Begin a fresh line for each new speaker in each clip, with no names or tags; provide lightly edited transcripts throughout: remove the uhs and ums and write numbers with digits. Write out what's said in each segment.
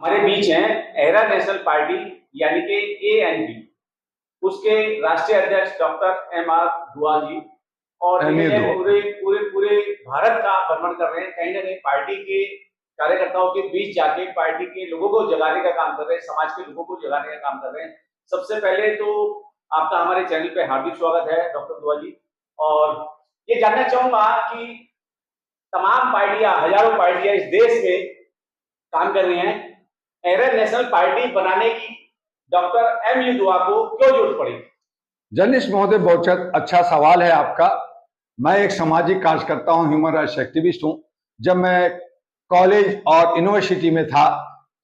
हमारे बीच हैं एहरा national party यानी कि एएनपी, उसके राष्ट्रीय अध्यक्ष डॉक्टर एम.आर. दुआ जी। और पूरे पूरे पूरे भारत का भ्रमण कर रहे हैं, कहीं ना कहीं पार्टी के कार्यकर्ताओं के बीच जाके पार्टी के लोगों को जगाने का काम कर रहे हैं, समाज के लोगों को जगाने का काम कर रहे हैं। सबसे पहले तो आपका हमारे चैनल पे हार्दिक स्वागत है डॉक्टर दुआ जी। और ये जानना चाहूंगा कि तमाम पार्टियां, हजारों पार्टियां इस देश में काम कर रही हैं, एहरा नेशनल पार्टी बनाने की डॉक्टर एम.यू. दुआ को क्यों जरूरत पड़ी?
जर्नलिस्ट महोदय, बहुत अच्छा सवाल है आपका। मैं एक सामाजिक कार्यकर्ता हूं, ह्यूमन राइट्स एक्टिविस्ट हूं। जब मैं कॉलेज और यूनिवर्सिटी में था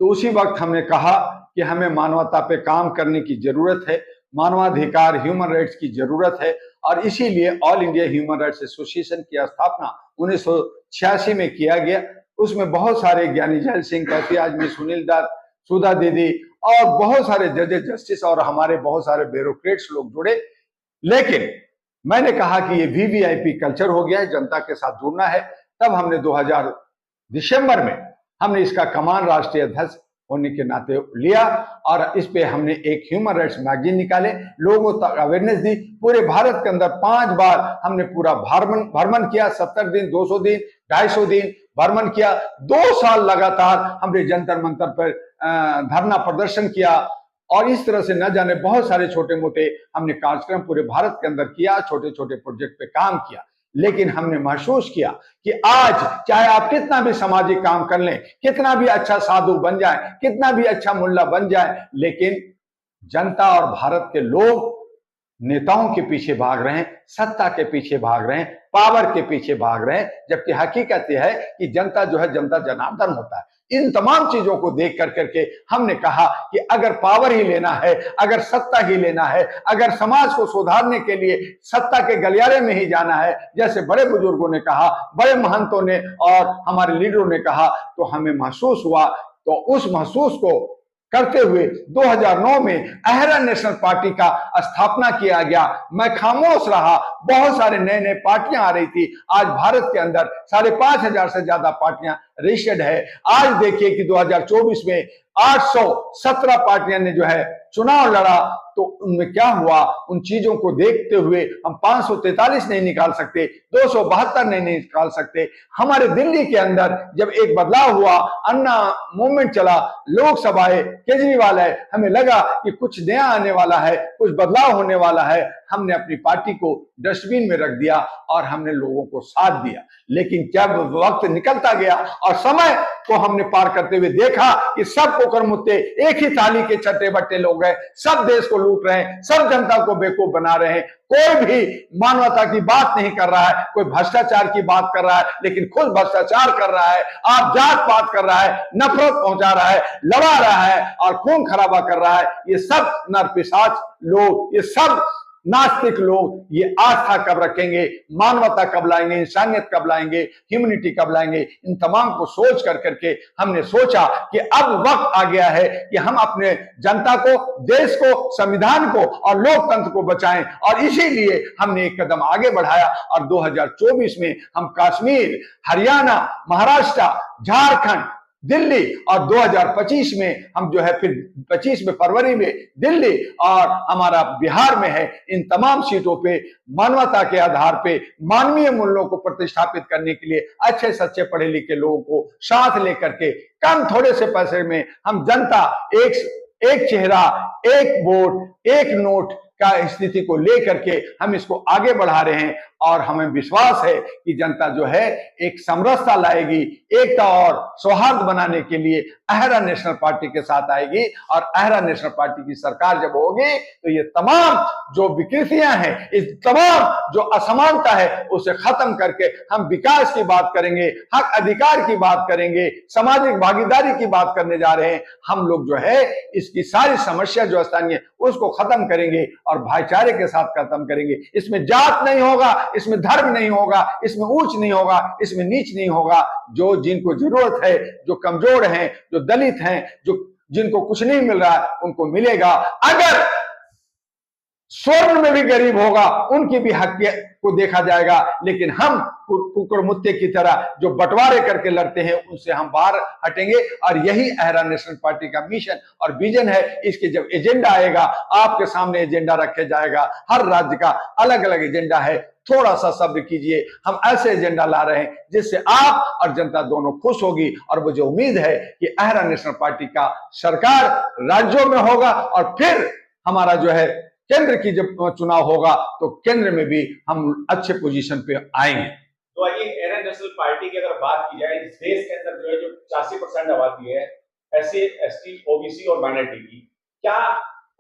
तो उसी वक्त हमने कहा कि हमें मानवता पे काम करने की जरूरत है, मानवाधिकार ह्यूमन राइट्स की जरूरत है। और इसीलिए all India human rights association की स्थापना 1986 में किया गया। उसमें बहुत सारे ज्ञानी जैल सिंह, कैफी आजमी, सुनील दत्त, सुधा दीदी और बहुत सारे जजेस, जस्टिस और हमारे बहुत सारे ब्यूरोक्रेट्स लोग जुड़े। लेकिन मैंने कहा कि ये वीवीआईपी कल्चर हो गया है, जनता के साथ जुड़ना है। तब हमने 2000 दिसंबर में हमने इसका कमान राष्ट्रीय अध्यक्ष होने के नाते लिया और इस पे हमने एक ह्यूमन राइट्स मैगजीन निकाले, लोगों तक अवेयरनेस दी। पूरे भारत के अंदर 5 बार हमने पूरा भ्रमण किया, 70 दिन, 200 दिन, 250 दिन भ्रमण किया। 2 साल लगातार हमने जंतर मंतर पर धरना प्रदर्शन किया और इस तरह से न जाने बहुत सारे छोटे मोटे हमने कार्यक्रम पूरे भारत के अंदर किया, छोटे छोटे प्रोजेक्ट पे काम किया। लेकिन हमने महसूस किया कि आज चाहे आप कितना भी सामाजिक काम कर लें, कितना भी अच्छा साधु बन जाए, कितना भी अच्छा मुल्ला बन जाए, लेकिन जनता और भारत के लोग नेताओं के पीछे भाग रहे हैं, सत्ता के पीछे भाग रहे हैं, पावर के पीछे भाग रहे हैं। जबकि हकीकत यह है कि जनता जो है, जनता जनार्दन होता है। इन तमाम चीजों को देख करके हमने कहा कि अगर पावर ही लेना है, अगर सत्ता ही लेना है, अगर समाज को सुधारने के लिए सत्ता के गलियारे में ही जाना है, जैसे बड़े बुजुर्गों ने कहा, बड़े महंतों ने और हमारे लीडरों ने कहा, तो हमें महसूस हुआ। तो उस महसूस को करते हुए 2009 में एहरा नेशनल पार्टी का स्थापना किया गया। मैं खामोश रहा, बहुत सारे नए नए पार्टियां आ रही थी। आज भारत के अंदर 5,500 से ज्यादा पार्टियां रजिस्टर्ड है। आज देखिए कि 2024 में 817 पार्टियां ने जो है चुनाव लड़ा। तो उनमें क्या हुआ, उन चीजों को देखते हुए हम 543 नहीं निकाल सकते, 272 नहीं निकाल सकते। हमारे दिल्ली के अंदर जब एक बदलाव हुआ, अन्ना मूवमेंट चला, लोकसभा है, केजरीवाल है, हमें लगा कि कुछ नया आने वाला है, कुछ बदलाव होने वाला है। हमने अपनी पार्टी को डस्टबिन में रख दिया और हमने लोगों को साथ दिया। लेकिन जब वक्त निकलता गया और समय को हमने पार करते हुए देखा कि सब पोकर मुत्ते एक ही थाली के चट्टे बट्टे लोग हैं, सब देश को लूट रहे हैं, सब जनता को बेवकूफ बना रहे हैं, कोई भी मानवता की बात नहीं कर रहा है, कोई भ्रष्टाचार की बात कर रहा है लेकिन खुद भ्रष्टाचार कर रहा है, आप जात पात कर रहा है, नफरत पहुंचा रहा है, लड़ा रहा है और खून खराबा कर रहा है। ये सब नरपिशाच लोग, ये सब नास्तिक लोग ये आस्था कब रखेंगे, मानवता कब लाएंगे, इंसानियत कब लाएंगे, ह्यूमैनिटी कब लाएंगे? इन तमाम को सोच करके हमने सोचा कि अब वक्त आ गया है कि हम अपने जनता को, देश को, संविधान को और लोकतंत्र को बचाएं। और इसीलिए हमने एक कदम आगे बढ़ाया और 2024 में हम कश्मीर, हरियाणा, महाराष्ट्र, झारखंड, दिल्ली और 2025 में हम जो है फिर 25 में फरवरी में दिल्ली और हमारा बिहार में है। इन तमाम सीटों पे मानवता के आधार पे मानवीय मूल्यों को प्रतिष्ठापित करने के लिए अच्छे सच्चे पढ़े लिखे लोगों को साथ लेकर के कम थोड़े से पैसे में हम जनता, एक चेहरा, एक वोट, एक नोट का स्थिति को लेकर के हम इसको आगे बढ़ा रहे हैं। और हमें विश्वास है कि जनता जो है एक समरसता लाएगी, एकता और सौहार्द बनाने के लिए एहरा नेशनल पार्टी के साथ आएगी। और एहरा नेशनल पार्टी की सरकार जब होगी तो ये तमाम जो विकृतियां हैं, इस तमाम जो असमानता है, उसे खत्म करके हम विकास की बात करेंगे, हक अधिकार की बात करेंगे, सामाजिक भागीदारी की बात करने जा रहे हैं। हम लोग जो है इसकी सारी समस्या जो स्थानीय उसको खत्म करेंगे और भाईचारे के साथ खत्म करेंगे। इसमें जात नहीं होगा, इसमें धर्म नहीं होगा, इसमें ऊंच नहीं होगा, इसमें नीच नहीं होगा। जो जिनको जरूरत है, जो कमजोर हैं, जो दलित हैं, जो जिनको कुछ नहीं मिल रहा है, उनको मिलेगा। अगर स्वर्ण में भी गरीब होगा, उनके भी हक को देखा जाएगा। लेकिन हम कुकर मुत्ते की तरह जो बंटवारे करके लड़ते हैं उनसे हम बाहर हटेंगे। और यही अहरा नेशनल पार्टी का मिशन और विजन है। इसके जब एजेंडा आएगा, आपके सामने एजेंडा रखा जाएगा, हर राज्य का अलग अलग एजेंडा है, थोड़ा सा सब्र कीजिए। हम ऐसे एजेंडा ला रहे हैं जिससे आप और जनता दोनों खुश होगी। और मुझे उम्मीद है कि अहरा नेशनल पार्टी का सरकार राज्यों में होगा और फिर हमारा जो है केंद्र की जब चुनाव होगा तो केंद्र में भी हम अच्छे पोजीशन पे आएंगे।
तो आइए अहरा नेशनल पार्टी की अगर बात की जाए, इस देश के अंदर जो है जो 85% आबादी है SC, ST, OBC और माइनॉरिटी की, क्या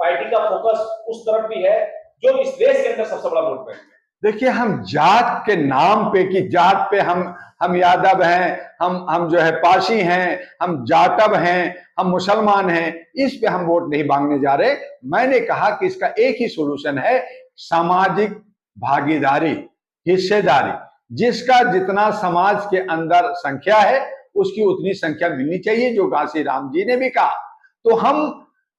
पार्टी का फोकस उस तरफ भी है जो इस देश के अंदर सबसे बड़ा वोट बैंक है?
देखिए, हम जात के नाम पे कि जात पे हम यादव हैं, हम जो है पारसी हैं, हम जाटव हैं, हम मुसलमान हैं, इस पे हम वोट नहीं मांगने जा रहे। मैंने कहा कि इसका एक ही सोल्यूशन है, सामाजिक भागीदारी, हिस्सेदारी। जिसका जितना समाज के अंदर संख्या है उसकी उतनी संख्या मिलनी चाहिए, जो घासी राम जी ने भी कहा। तो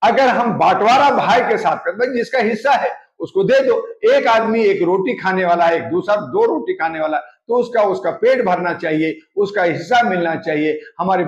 अगर हम बांटवारा भाई के साथ करते हैं, जिसका हिस्सा है उसको दे दो। एक आदमी एक रोटी खाने वाला है, एक दूसरा 2 रोटी खाने वाला, तो उसका पेट भरना चाहिए, उसका हिस्सा मिलना चाहिए। हमारे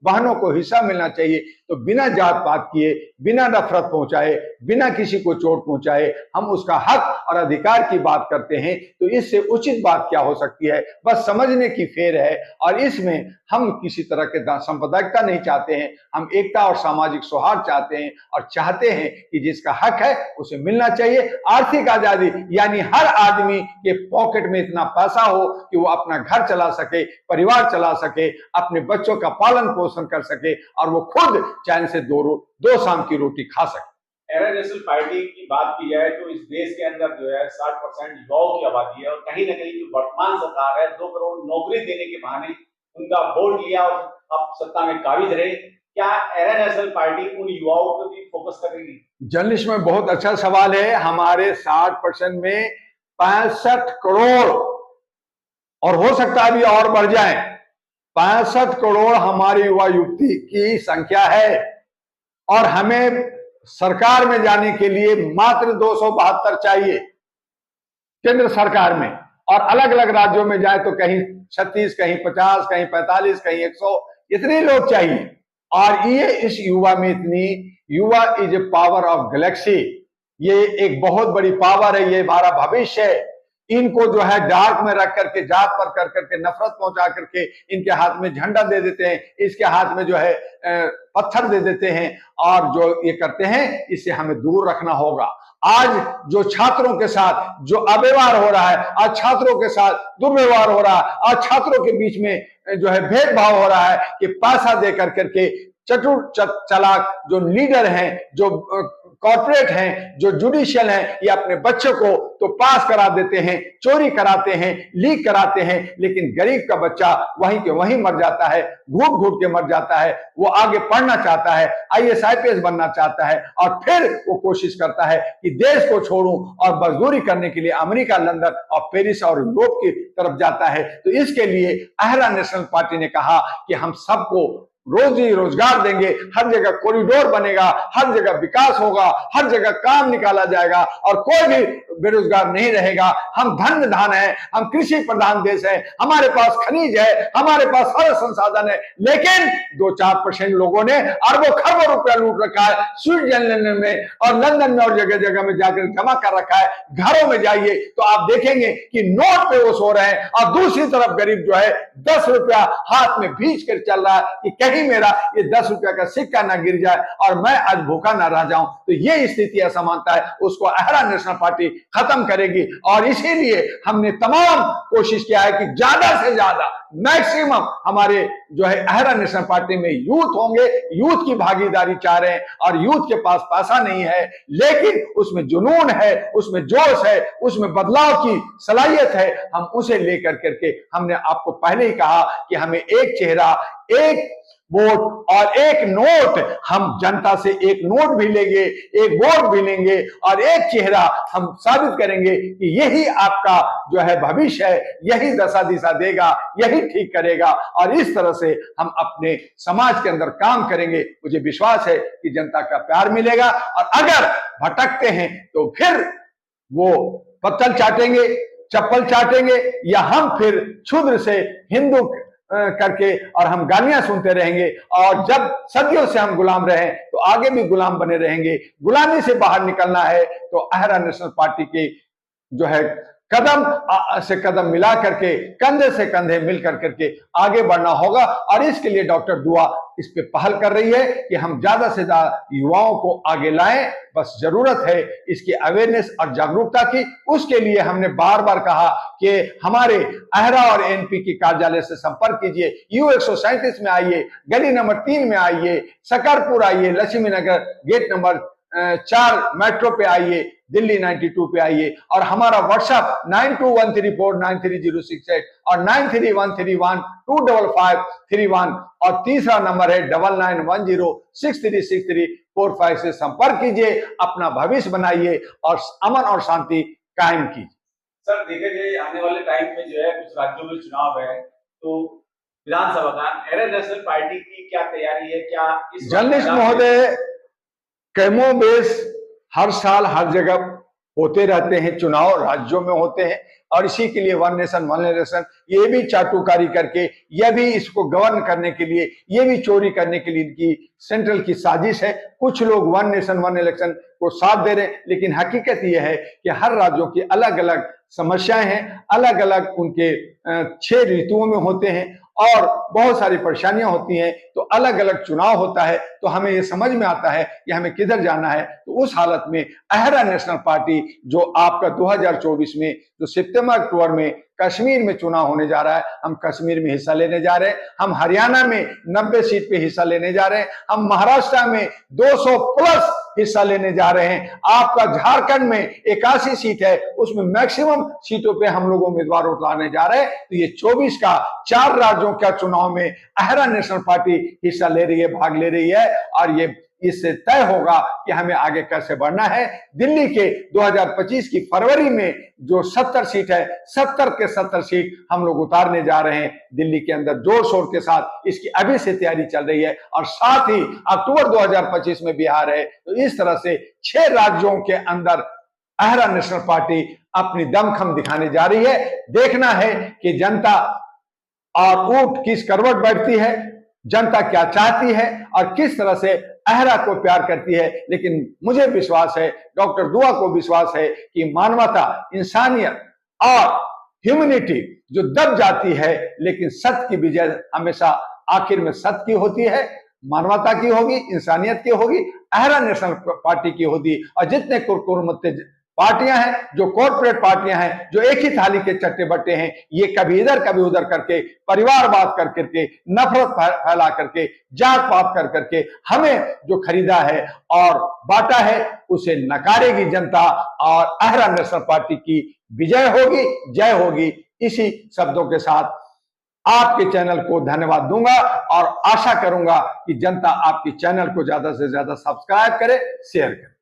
बहनों को हिस्सा मिलना चाहिए। तो बिना जात पात किए, बिना नफरत पहुंचाए, बिना किसी को चोट पहुंचाए हम उसका हक और अधिकार की बात करते हैं। तो इससे उचित बात क्या हो सकती है? बस समझने की फेर है। और इसमें हम किसी तरह के सांप्रदायिकता नहीं चाहते हैं, हम एकता और सामाजिक सौहार्द चाहते हैं और चाहते हैं कि जिसका हक है उसे मिलना चाहिए। आर्थिक आजादी यानी हर आदमी के पॉकेट में इतना पैसा हो कि वो अपना घर चला सके, परिवार चला सके, अपने बच्चों का पालन पोषण कर सके और वो खुद चैन से दो शाम की रोटी खा सके।
अहरा नेशनल पार्टी की बात की जाए तो इस देश के अंदर जो है 60% युवाओं की आबादी है और कहीं ना कहीं जो वर्तमान सरकार है 2 करोड़ नौकरी देने के बहाने उनका वोट लिया और अब सत्ता में काबिज रहे। क्या अहरा नेशनल पार्टी उन युवाओं को भी फोकस करेगी?
जर्नलिस्ट में बहुत अच्छा सवाल है। हमारे 60% में 65 करोड़, और हो सकता है अभी और बढ़ जाए, 65 करोड़ हमारी युवा युवती की संख्या है। और हमें सरकार में जाने के लिए मात्र 272 चाहिए केंद्र सरकार में, और अलग अलग राज्यों में जाए तो कहीं 36, कहीं 50, कहीं 45, कहीं 100, इतने लोग चाहिए। और ये इस युवा में युवा is a power of Galaxy, ये एक बहुत बड़ी पावर है, ये हमारा भविष्य है। इनको जो है डार्क में रख करके, जात पर कर करके, नफरत पहुंचा करके इनके हाथ में झंडा दे देते हैं, इसके हाथ में जो है पत्थर दे देते हैं और जो ये करते हैं, इससे हमें दूर रखना होगा। आज जो छात्रों के साथ जो अव्यवहार हो रहा है, आज छात्रों के साथ दुर्व्यवहार हो रहा है, आज छात्रों के बीच में जो है भेदभाव हो रहा है कि पैसा दे करके चतुर चालाक जो लीडर हैं, जो कॉर्पोरेट हैं, जो जुडिशियल हैं, ये अपने बच्चों को तो पास करा देते हैं, चोरी कराते हैं, लीक कराते हैं, लेकिन गरीब का बच्चा वहीं के वहीं मर जाता है, घूट घूट के मर जाता है। वो आगे पढ़ना चाहता है, IAS IPS बनना चाहता है और फिर वो कोशिश करता है कि देश को छोड़ूं और मजदूरी करने के लिए अमेरिका, लंदन और पेरिस और यूरोप की तरफ जाता है। तो इसके लिए अहरा नेशनल पार्टी ने कहा कि हम सबको रोजी रोजगार देंगे, हर जगह कॉरिडोर बनेगा, हर जगह विकास होगा, हर जगह काम निकाला जाएगा और कोई भी बेरोजगार नहीं रहेगा। हम धन्य धान है, हम कृषि प्रधान देश है, हमारे पास खनिज है, हमारे पास हर संसाधन है, लेकिन 2-4% लोगों ने अरबों खरबों रुपया लूट रखा है, स्विट्जरलैंड में और लंदन में और जगह जगह में जाकर जमा कर रखा है। घरों में जाइए तो आप देखेंगे कि नोट पे वो सो रहे हैं और दूसरी तरफ गरीब जो है 10 रुपया हाथ में भींच कर चल रहा है कि कहीं मेरा ये 10 रुपया का सिक्का ना गिर जाए और मैं आज भूखा ना रह जाऊं। तो ये स्थिति असमानता है, उसको अहरा नेशनल पार्टी खत्म करेगी। और इसीलिए हमने तमाम कोशिश किया है कि ज्यादा से ज्यादा मैक्सिमम हमारे जो है अहरा नेशनल पार्टी में यूथ होंगे, यूथ की भागीदारी चाह रहे हैं। और यूथ के पास पैसा नहीं है, लेकिन उसमें जुनून है, उसमें जोश है, उसमें बदलाव की सलाहियत है। हम उसे लेकर करके, हमने आपको पहले ही कहा कि हमें एक चेहरा, एक वोट और एक नोट, हम जनता से एक नोट भी लेंगे, एक वोट भी लेंगे और एक चेहरा हम साबित करेंगे कि यही आपका जो है भविष्य है, यही दशा दिशा देगा, यही ठीक करेगा। और इस तरह से हम अपने समाज के अंदर काम करेंगे। मुझे विश्वास है कि जनता का प्यार मिलेगा। और अगर भटकते हैं तो फिर वो पत्थर चाटेंगे, चप्पल चाटेंगे या हम फिर क्षुद्र से हिंदू करके और हम गालियां सुनते रहेंगे, और जब सदियों से हम गुलाम रहे तो आगे भी गुलाम बने रहेंगे। गुलामी से बाहर निकलना है तो अहरा नेशनल पार्टी के जो है कदम से कदम मिला करके, कंधे से कंधे मिलकर करके आगे बढ़ना होगा। और इसके लिए डॉक्टर दुआ इस पे पहल कर रही है कि हम ज्यादा से ज्यादा युवाओं को आगे लाएं। बस जरूरत है इसकी अवेयरनेस और जागरूकता की। उसके लिए हमने बार बार कहा कि हमारे अहरा और एनपी के कार्यालय से संपर्क कीजिए। यू 137 में आइए, गली नंबर 3 में आइए, सकरपुर आइए, लक्ष्मी नगर गेट नंबर 4 मेट्रो पे आइए, दिल्ली 92 पे आइए, और हमारा व्हाट्सएप 9213493068 और 9313125531 और तीसरा नंबर है 9910636345 से संपर्क कीजिए। अपना भविष्य बनाइए और अमन और शांति कायम कीजिए।
सर देखा जाए आने वाले टाइम में जो है कुछ राज्यों में चुनाव है, तो विधानसभा का अहरा नेशनल पार्टी की क्या तैयारी है? क्या इस
जर्नलिस्ट महोदय, कमोबेश हर साल हर जगह होते रहते हैं चुनाव, राज्यों में होते हैं, और इसी के लिए वन नेशन वन इलेक्शन ये भी चाटुकारी करके, यह भी इसको गवर्न करने के लिए, ये भी चोरी करने के लिए इनकी सेंट्रल की साजिश है। कुछ लोग वन नेशन वन इलेक्शन को साथ दे रहे हैं, लेकिन हकीकत यह है कि हर राज्यों की अलग अलग समस्याएं हैं, अलग अलग उनके 6 ऋतुओं में होते हैं और बहुत सारी परेशानियां होती हैं, तो अलग अलग चुनाव होता है, तो हमें ये समझ में आता है कि हमें किधर जाना है। तो उस हालत में अहरा नेशनल पार्टी जो आपका 2024 में जो सितंबर अक्टूबर में कश्मीर में चुनाव होने जा रहा है, हम कश्मीर में हिस्सा लेने जा रहे हैं, हम हरियाणा में 90 सीट पे हिस्सा लेने जा रहे हैं, हम महाराष्ट्र में 200 प्लस हिस्सा लेने जा रहे हैं, आपका झारखंड में 81 सीट है, उसमें मैक्सिमम सीटों पे हम लोग उम्मीदवार उतारने जा रहे हैं। तो ये 24 का 4 राज्यों का चुनाव में अहरा नेशनल पार्टी हिस्सा ले रही है, भाग ले रही है, और ये इससे तय होगा कि हमें आगे कैसे बढ़ना है। दिल्ली के 2025 की फरवरी में जो 70 सीट है, 70 के 70 सीट हम लोग उतारने जा रहे हैं दिल्ली के अंदर जोर शोर के साथ। इसकी अभी से तैयारी चल रही है, और साथ ही अक्टूबर 2025 में बिहार है। तो इस तरह से 6 राज्यों के अंदर अहरा नेशनल पार्टी अपनी दमखम दिखाने जा रही है। देखना है कि जनता और ऊंट किस करवट बैठती है, जनता क्या चाहती है और किस तरह से अहरा को प्यार करती है। लेकिन मुझे विश्वास है, डॉक्टर दुआ को विश्वास है कि मानवता, इंसानियत और ह्यूमैनिटी जो दब जाती है, लेकिन सत्य की विजय हमेशा आखिर में सत्य की होती है, मानवता की होगी, इंसानियत की होगी, अहरा नेशनल पार्टी की होगी। और जितने कुरकुरमुत्ते पार्टियां हैं, जो कॉर्पोरेट पार्टियां हैं, जो एक ही थाली के चट्टे बट्टे हैं, ये कभी इधर कभी उधर करके परिवारवाद कर करके, नफरत फैला करके, जात पात कर करके हमें जो खरीदा है और बांटा है, उसे नकारेगी जनता, और अहरा नेशनल पार्टी की विजय होगी, जय होगी। इसी शब्दों के साथ आपके चैनल को धन्यवाद दूंगा, और आशा करूंगा कि जनता आपकी चैनल को ज्यादा से ज्यादा सब्सक्राइब करे, शेयर करे।